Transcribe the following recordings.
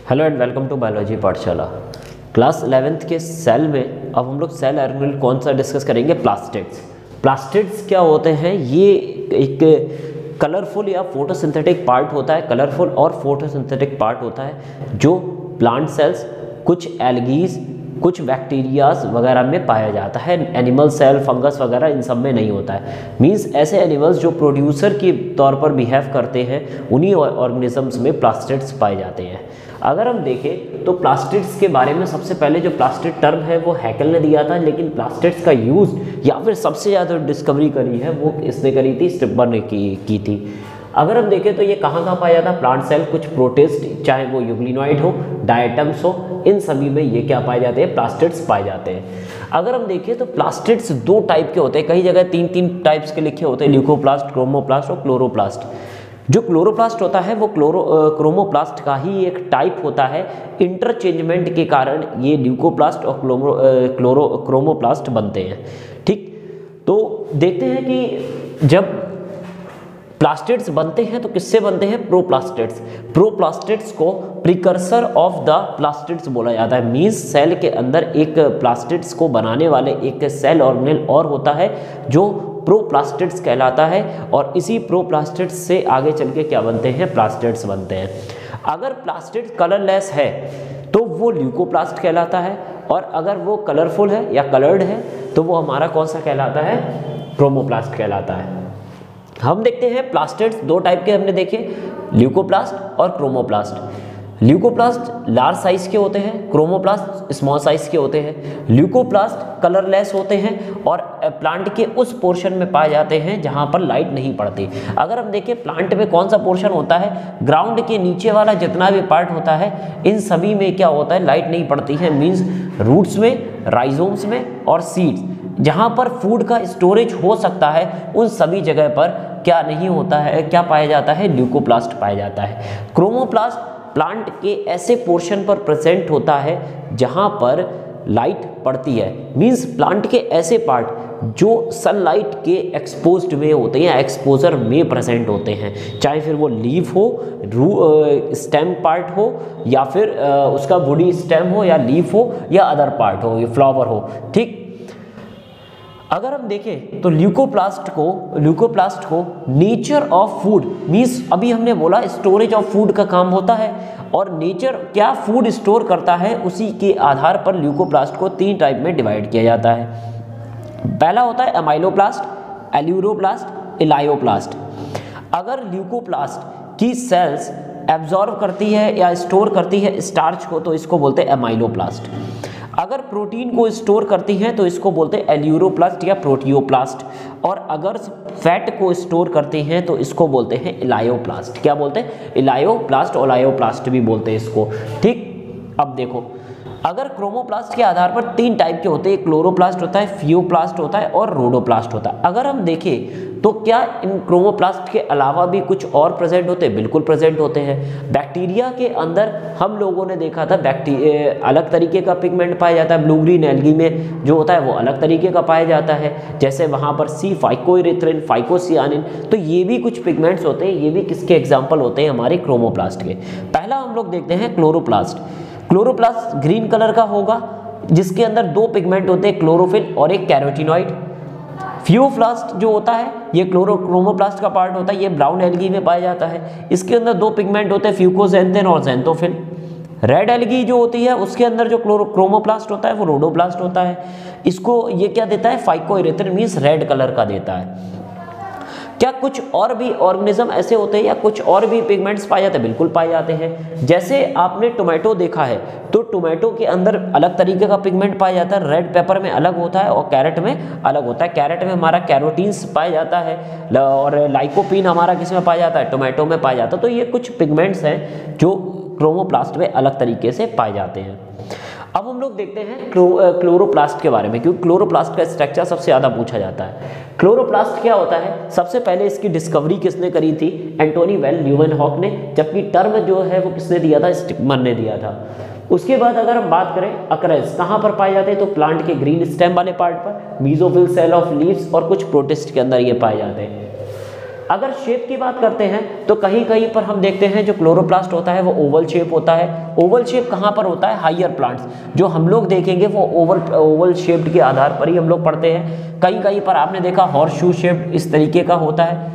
Hello and welcome to biology पाठशाला। Class 11th के cell में अब हम लोग सेल ऑर्गेनेल कौन सा डिस्कस करेंगे? प्लास्टिड्स। प्लास्टिड्स क्या होते हैं? ये एक कलरफुल या फोटोसिंथेटिक पार्ट होता है, कलरफुल और फोटोसिंथेटिक पार्ट होता है जो प्लांट सेल्स, कुछ एल्गीज, कुछ बैक्टीरियाज वगैरह में पाया जाता है। एनिमल सेल, फंगस वगैरह इन सब में नहीं होता है। मींस ऐसे एनिमल्स जो प्रोड्यूसर के तौर पर बिहेव करते हैं उन्हीं ऑर्गेनिजम्स में प्लास्टिड्स पाए जाते हैं। अगर हम देखें तो प्लास्टिड्स के बारे में सबसे पहले जो प्लास्टिड टर्म है वो हैकेल ने दिया था, लेकिन प्लास्टिड्स का यूज़ या फिर सबसे ज़्यादा डिस्कवरी करी है वो इसने करी थी, स्टिब्बर ने की थी। अगर हम देखें तो ये कहाँ पाया जाता है? प्लांट सेल, कुछ प्रोटिस्ट, चाहे वो यूग्लिनॉइड हो, डायटम्स हो, इन सभी में ये क्या पाए जाते हैं? प्लास्टिड्स पाए जाते हैं। अगर हम देखें तो प्लास्टिड्स दो टाइप के होते हैं, कई जगह तीन टाइप्स के लिखे होते हैं, ल्यूकोप्लास्ट, क्रोमोप्लास्ट और क्लोरोप्लास्ट। जो क्लोरोप्लास्ट होता है वो क्रोमोप्लास्ट का ही एक टाइप होता है। इंटरचेंजमेंट के कारण ये ल्यूकोप्लास्ट और क्रोमोप्लास्ट बनते हैं। ठीक, तो देखते हैं कि जब प्लास्टिड्स बनते हैं तो किससे बनते हैं? प्रोप्लास्टिड्स। प्रोप्लास्टिड्स को प्रिकर्सर ऑफ द प्लास्टिड्स बोला जाता है। मींस सेल के अंदर एक प्लास्टिड्स को बनाने वाले एक सेल ऑर्गेनेल और होता है जो प्रोप्लास्टिड्स कहलाता है, और इसी प्रोप्लास्टिड्स से आगे चल के क्या बनते हैं? प्लास्टिड्स बनते हैं। अगर प्लास्टिड कलरलेस है तो वो ल्यूकोप्लास्ट कहलाता है, और अगर वो कलरफुल है या कलर्ड है तो वो हमारा कौन सा कहलाता है? क्रोमोप्लास्ट कहलाता है। हम देखते हैं प्लास्टिड्स दो टाइप के हमने देखे, ल्यूकोप्लास्ट और क्रोमोप्लास्ट। ल्यूकोप्लास्ट लार्ज साइज के होते हैं, क्रोमोप्लास्ट स्मॉल साइज के होते हैं। ल्यूकोप्लास्ट कलरलेस होते हैं और प्लांट के उस पोर्शन में पाए जाते हैं जहां पर लाइट नहीं पड़ती। अगर हम देखें प्लांट में कौन सा पोर्शन होता है, ग्राउंड के नीचे वाला जितना भी पार्ट होता है इन सभी में क्या होता है? लाइट नहीं पड़ती है। मीन्स रूट्स में, राइजोम्स में और सीड्स, जहां पर फूड का स्टोरेज हो सकता है उन सभी जगह पर क्या नहीं होता है? क्या पाया जाता है? ल्यूकोप्लास्ट पाया जाता है। क्रोमोप्लास्ट प्लांट के ऐसे पोर्शन पर प्रेजेंट होता है जहां पर लाइट पड़ती है। मींस प्लांट के ऐसे पार्ट जो सनलाइट के एक्सपोज्ड में होते हैं या एक्सपोजर में प्रेजेंट होते हैं, चाहे फिर वो लीफ हो, स्टेम पार्ट हो, या फिर उसका बॉडी स्टेम हो या लीफ हो या अदर पार्ट हो, या फ्लावर हो। ठीक, अगर हम देखें तो ल्यूकोप्लास्ट को नेचर ऑफ फूड, मींस अभी हमने बोला स्टोरेज ऑफ फूड का काम होता है, और नेचर क्या फूड स्टोर करता है उसी के आधार पर ल्यूकोप्लास्ट को तीन टाइप में डिवाइड किया जाता है। पहला होता है अमाइलोप्लास्ट, एल्यूरोप्लास्ट, इलायोप्लास्ट। अगर ल्यूकोप्लास्ट की सेल्स एब्जॉर्ब करती है या स्टोर करती है स्टार्च को तो इसको बोलते हैं अमाइलोप्लास्ट। अगर प्रोटीन को स्टोर करती हैं तो इसको बोलते हैं एल्यूरोप्लास्ट या प्रोटियोप्लास्ट, और अगर फैट को स्टोर करते हैं तो इसको बोलते हैं इलायोप्लास्ट। क्या बोलते हैं? इलायोप्लास्ट और लायोप्लास्ट भी बोलते हैं इसको। ठीक, अब देखो, अगर क्रोमोप्लास्ट के आधार पर तीन टाइप के होते हैं, क्लोरोप्लास्ट होता है, फियोप्लास्ट होता है और रोडोप्लास्ट होता है। अगर हम देखें तो क्या इन क्रोमोप्लास्ट के अलावा भी कुछ और प्रेजेंट होते हैं? बिल्कुल प्रेजेंट होते हैं। बैक्टीरिया के अंदर हम लोगों ने देखा था अलग तरीके का पिगमेंट पाया जाता है। ब्लू ग्रीन एल्गी में जो होता है वो अलग तरीके का पाया जाता है, जैसे वहाँ पर सी फाइकोइरिथ्रिन, फाइकोसियानिन। तो ये भी कुछ पिगमेंट्स होते हैं, ये भी किसके एग्जाम्पल होते हैं? हमारे क्रोमोप्लास्ट के। पहला हम लोग देखते हैं क्लोरोप्लास्ट। क्लोरोप्लास्ट ग्रीन कलर का होगा जिसके अंदर दो पिगमेंट होते हैं, क्लोरोफिल और एक कैरोटीनॉइड। फियोप्लास्ट जो होता है ये क्रोमोप्लास्ट का पार्ट होता है, ये ब्राउन एल्गी में पाया जाता है। इसके अंदर दो पिगमेंट होते हैं, फ्यूकोजेंथिन और जेंथोफिल। रेड एल्गी जो होती है उसके अंदर जो क्रोमोप्लास्ट होता है वो रोडोप्लास्ट होता है। इसको ये क्या देता है? फाइकोइरिथ्रिन, मींस रेड कलर का देता है। क्या कुछ और भी ऑर्गेनिज्म ऐसे होते हैं या कुछ और भी पिगमेंट्स पाए जाते हैं? बिल्कुल पाए जाते हैं। जैसे आपने टोमेटो देखा है तो टोमेटो के अंदर अलग तरीके का पिगमेंट पाया जाता है, रेड पेपर में अलग होता है और कैरेट में अलग होता है। कैरेट में हमारा कैरोटीन्स पाया जाता है और लाइकोपीन हमारा किस में पाया जाता है? टोमेटो में पाया जाता है। तो ये कुछ पिगमेंट्स हैं जो क्रोमोप्लास्ट में अलग तरीके से पाए जाते हैं। अब हम लोग देखते हैं क्लोरोप्लास्ट के बारे में, क्योंकि क्लोरोप्लास्ट का स्ट्रक्चर सबसे ज़्यादा पूछा जाता है। क्लोरोप्लास्ट क्या होता है? सबसे पहले इसकी डिस्कवरी किसने करी थी? एंटोनी वेल ल्यूवेनहॉक ने, जबकि टर्म जो है वो किसने दिया था? स्टिकमैन ने दिया था। उसके बाद अगर हम बात करें अकरेंस कहाँ पर पाए जाते हैं, तो प्लांट के ग्रीन स्टेम वाले पार्ट पर, मीजोफिल सेल ऑफ लीव्स और कुछ प्रोटिस्ट के अंदर ये पाए जाते हैं। अगर शेप की बात करते हैं तो कहीं कहीं पर हम देखते हैं जो क्लोरोप्लास्ट होता है वो ओवल शेप होता है। ओवल शेप कहाँ पर होता है? हायर प्लांट्स जो हम लोग देखेंगे वो ओवल शेप्ड के आधार पर ही हम लोग पढ़ते हैं। कहीं कहीं पर आपने देखा हॉर्स शू शेप इस तरीके का होता है,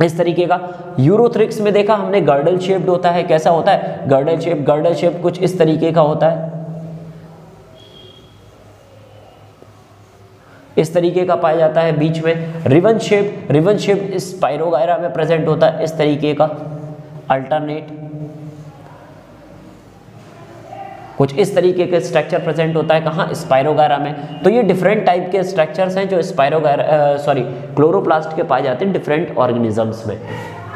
इस तरीके का। यूरोथ्रिक्स में देखा हमने गर्डल शेप्ड होता है। कैसा होता है? गर्डल शेप कुछ इस तरीके का होता है, इस तरीके का पाया जाता है। बीच में रिवन शेप स्पाइरोगायरा में प्रेजेंट होता है, इस तरीके का। अल्टरनेट कुछ इस तरीके के स्ट्रक्चर प्रेजेंट होता है कहाँ? स्पाइरोगायरा में। तो ये डिफरेंट टाइप के स्ट्रक्चर्स हैं जो क्लोरोप्लास्ट के पाए जाते हैं डिफरेंट ऑर्गेनिजम्स में।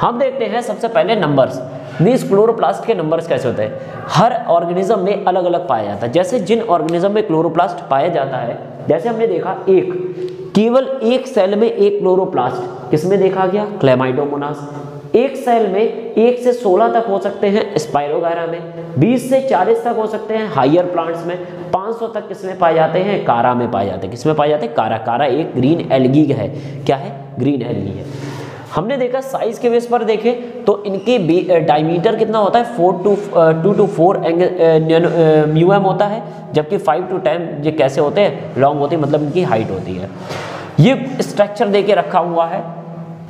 हम देखते हैं सबसे पहले नंबर्स, मीन्स क्लोरोप्लास्ट के नंबर्स कैसे होते हैं। हर ऑर्गेनिज्म में अलग अलग पाया जाता है। जैसे जिन ऑर्गेनिज्म में क्लोरोप्लास्ट पाया जाता है, जैसे हमने देखा केवल एक सेल में एक क्लोरोप्लास्ट किसमें देखा गया? क्लेमाइडोमोनास। एक सेल में 1 से 16 तक हो सकते हैं स्पाइरोगायरा में, 20 से 40 तक हो सकते हैं हायर प्लांट्स में, 500 तक किसमें पाए जाते हैं? कारा में पाए जाते हैं। किसमें पाए जाते हैं? कारा एक ग्रीन एल्गी है। क्या है? ग्रीन एल्गी है। हमने देखा साइज के बेस पर देखें तो इनके डायमीटर कितना होता है? 2 to 4 म्यूएम होता है, जबकि 5 to 10 ये कैसे होते हैं? लॉन्ग होती है, मतलब इनकी हाइट होती है। ये स्ट्रक्चर देके रखा हुआ है।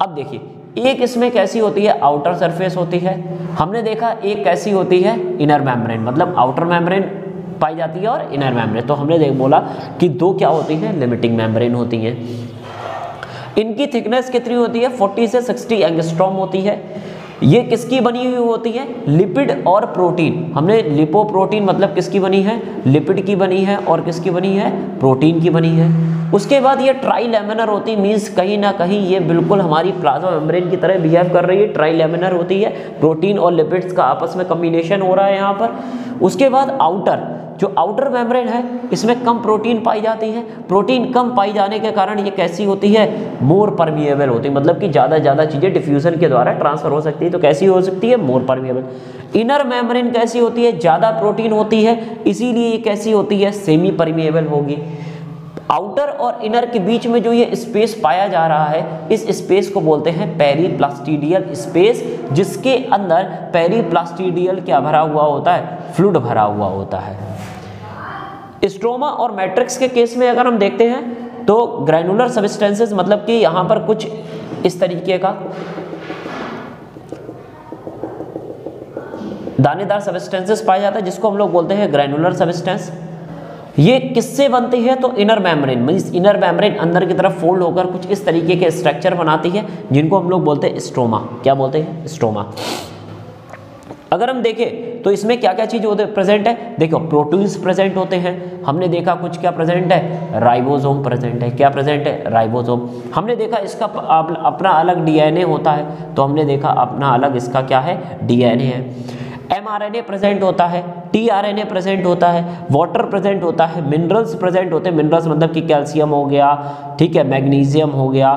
अब देखिए एक इसमें कैसी होती है? आउटर सरफेस होती है। हमने देखा एक कैसी होती है? इनर मेम्ब्रेन, मतलब आउटर मेम्ब्रेन पाई जाती है और इनर मेम्ब्रेन। तो हमने बोला कि दो क्या होती हैं? लिमिटिंग मेम्ब्रेन होती हैं। इनकी थिकनेस कितनी होती है? 40 से 60 एंगस्ट्रॉम होती है। ये किसकी बनी हुई होती है? लिपिड और प्रोटीन। हमने लिपोप्रोटीन मतलब किसकी बनी है? लिपिड की बनी है। और किसकी बनी है? प्रोटीन की बनी है। उसके बाद ये ट्राइलेमिनर होती है, मीन्स कहीं ना कहीं ये बिल्कुल हमारी प्लाज्मा मेम्ब्रेन की तरह बिहेव कर रही है। ट्राइलेमिनर होती है, प्रोटीन और लिपिड्स का आपस में कम्बिनेशन हो रहा है यहाँ पर। उसके बाद जो आउटर मेम्ब्रेन है इसमें कम प्रोटीन पाई जाती है। प्रोटीन कम पाई जाने के कारण ये कैसी होती है? मोर परमिएबल होती है, मतलब कि ज़्यादा चीज़ें डिफ्यूजन के द्वारा ट्रांसफर हो सकती है। तो कैसी हो सकती है? मोर परमिएबल। इनर मेम्ब्रेन कैसी होती है? ज़्यादा प्रोटीन होती है, इसीलिए ये कैसी होती है? सेमी परमिएबल होगी। आउटर और इनर के बीच में जो ये स्पेस पाया जा रहा है, इस स्पेस को बोलते हैं पेरीप्लास्टिडियल स्पेस, जिसके अंदर पेरीप्लास्टिडियल क्या भरा हुआ होता है? फ्लूइड भरा हुआ होता है। स्ट्रोमा और मैट्रिक्स के केस में अगर हम देखते हैं तो ग्रैनुलर सब्सटेंसेस, मतलब कि यहाँ पर कुछ इस तरीके का दानेदार सब्सटेंसेस पाया जाता है, जिसको हम लोग बोलते हैं ग्रैनुलर सब्सटेंस। ये किससे बनती है? तो inner membrane, means inner membrane अंदर की तरफ फोल्ड होकर कुछ इस तरीके के स्ट्रक्चर बनाती है, जिनको हम लोग बोलते हैं स्ट्रोमा। क्या बोलते हैं? स्ट्रोमा। अगर हम देखें तो इसमें क्या क्या चीज प्रेजेंट है? देखो प्रोटीन्स प्रेजेंट होते हैं। हमने देखा कुछ क्या प्रेजेंट है? राइबोसोम प्रेजेंट है। क्या प्रेजेंट है? राइबोसोम। हमने देखा इसका अपना अलग डीएनए होता है, तो हमने देखा अपना अलग इसका क्या है? डीएनए है। mRNA प्रेजेंट होता है, tRNA प्रेजेंट होता है, वाटर प्रेजेंट होता है, मिनरल्स प्रेजेंट होते हैं। मिनरल्स मतलब कि कैल्शियम हो गया, ठीक है, मैग्नीशियम हो गया,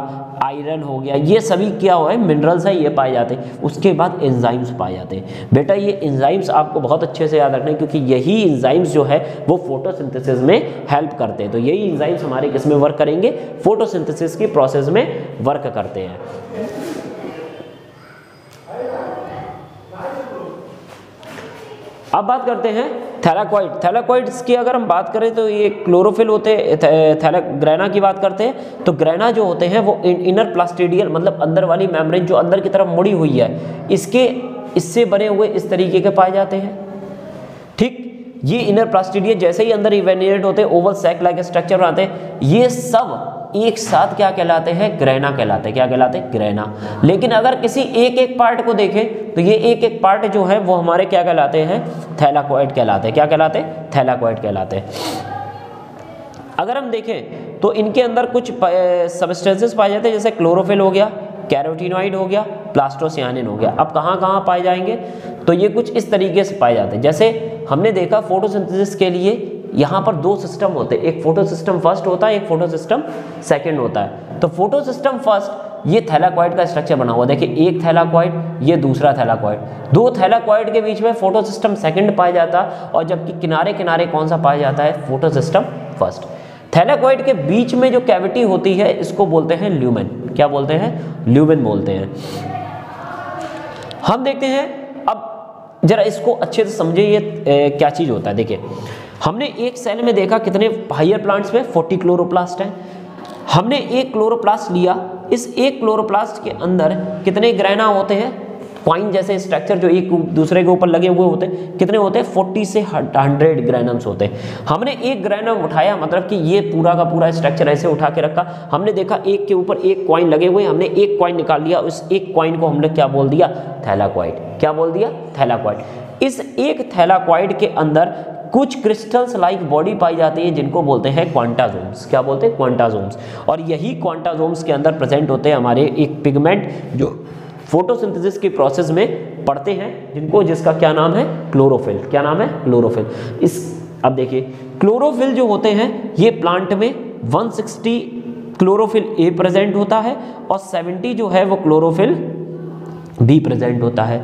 आयरन हो गया, ये सभी क्या हुआ है? मिनरल्स है, ये पाए जाते हैं। उसके बाद एंजाइम्स पाए जाते हैं। बेटा ये एंजाइम्स आपको बहुत अच्छे से याद रखना है, क्योंकि यही एंजाइम्स जो है वो फोटोसिंथेसिस में हेल्प करते हैं। तो यही एंजाइम्स हमारे किस में वर्क करेंगे? फोटोसिंथेसिस की प्रोसेस में वर्क करते हैं। अब बात करते हैं थैलाकॉइड। थैलाकॉइड्स की अगर हम बात करें तो ये क्लोरोफिल होते हैं। ग्रैना की बात करते हैं तो ग्रैना जो होते हैं वो इनर प्लास्टिडियल, मतलब अंदर वाली मेम्ब्रेन जो अंदर की तरफ मुड़ी हुई है, इससे बने हुए इस तरीके के पाए जाते हैं। ठीक, ये इनर प्लास्टिडियल जैसे ही अंदर इवेनिएट होते हैं, ओवल सैक लाइक स्ट्रक्चर बनाते हैं। ये सब एक साथ क्या कहलाते हैं? ग्रैना कहलाते हैं। क्या कहलाते हैं? ग्रैना। लेकिन अगर किसी एक पार्ट को देखें तो ये एक पार्ट जो है वो हमारे क्या कहलाते हैं? थैलाकॉइड कहलाते हैं। क्या कहलाते हैं? थैलाकॉइड कहलाते हैं। अगर हम देखें तो इनके अंदर कुछ सब्सटेंसेस पाए जाते हैं, जैसे क्लोरोफिल हो गया, कैरोटीनॉइड हो गया, प्लास्टोसियानिन हो गया। अब कहाँ कहाँ पाए जाएंगे? तो ये कुछ इस तरीके से पाए जाते हैं। जैसे हमने देखा फोटोसिंथेसिस के लिए यहाँ पर दो सिस्टम होते हैं, एक फोटो सिस्टम फर्स्ट होता है, एक फोटो सिस्टम सेकेंड होता है। तो फोटो सिस्टम फर्स्ट, ये थैलाकॉइड का स्ट्रक्चर बना हुआ, देखिए एक थैलाकॉइड, ये दूसरा थैलाकॉइड, दो थैलाकॉइड के बीच में फोटो सिस्टम सेकेंड पाया जाता है, और जबकि किनारे किनारे कौन सा पाया जाता है? Photo system first. थैलाकॉइड के बीच में जो कैविटी होती है इसको बोलते हैं ल्यूमेन। क्या बोलते हैं, ल्यूबिन बोलते हैं। हम देखते हैं, अब जरा इसको अच्छे से समझे ये क्या चीज़ होता है। देखिए हमने एक सेल में देखा कितने हायर प्लांट्स में 40 क्लोरोप्लास्ट हैं। हमने एक क्लोरोप्लास्ट लिया, इस एक क्लोरोप्लास्ट के अंदर कितने ग्रैना होते हैं, कॉइन जैसे स्ट्रक्चर जो एक दूसरे के ऊपर लगे हुए होते हैं, कितने होते हैं 40 से 100 ग्रैनम्स होते हैं। हमने एक ग्रैनम उठाया, मतलब कि ये पूरा का पूरा स्ट्रक्चर ऐसे उठा के रखा, हमने देखा एक के ऊपर एक कॉइन लगे हुए, हमने एक कॉइन निकाल लिया, उस एक कॉइन को हमने क्या बोल दिया, थैलाकॉइड। क्या बोल दिया, थैलाकॉइड। इस एक थैलाकॉइड के अंदर कुछ क्रिस्टल्स लाइक बॉडी पाई जाती है जिनको बोलते हैं क्वांटाजोम्स। क्या बोलते हैं, क्वांटाजोम्स। और यही क्वांटाजोम्स के अंदर प्रेजेंट होते हैं हमारे एक पिगमेंट जो फोटोसिंथेसिस की प्रोसेस में पढ़ते हैं, जिसका क्या नाम है, क्लोरोफिल। क्या नाम है, क्लोरोफिल। अब देखिए क्लोरोफिल जो होते हैं ये प्लांट में 160 क्लोरोफिल ए प्रेजेंट होता है और 70 जो है वो क्लोरोफिल बी प्रेजेंट होता है।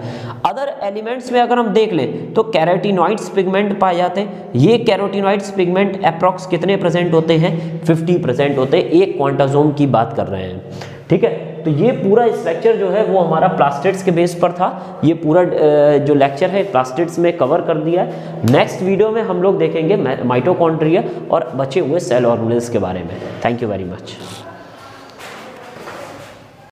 अदर एलिमेंट्स में अगर हम देख ले तो कैरोटीनॉइड्स पिगमेंट पाए जाते हैं। ये कैरोटीनॉइड्स पिगमेंट अप्रॉक्स कितने प्रेजेंट होते हैं, 50 प्रेजेंट होते हैं। एक क्वांटाजोम की बात कर रहे हैं, ठीक है। तो ये पूरा स्ट्रक्चर जो है वो हमारा प्लास्टिड्स के बेस पर था। ये पूरा जो लेक्चर है प्लास्टिड्स में कवर कर दिया है। नेक्स्ट वीडियो में हम लोग देखेंगे माइटोकॉन्ड्रिया और बचे हुए सेल ऑर्गेनेल्स के बारे में। Thank you very much.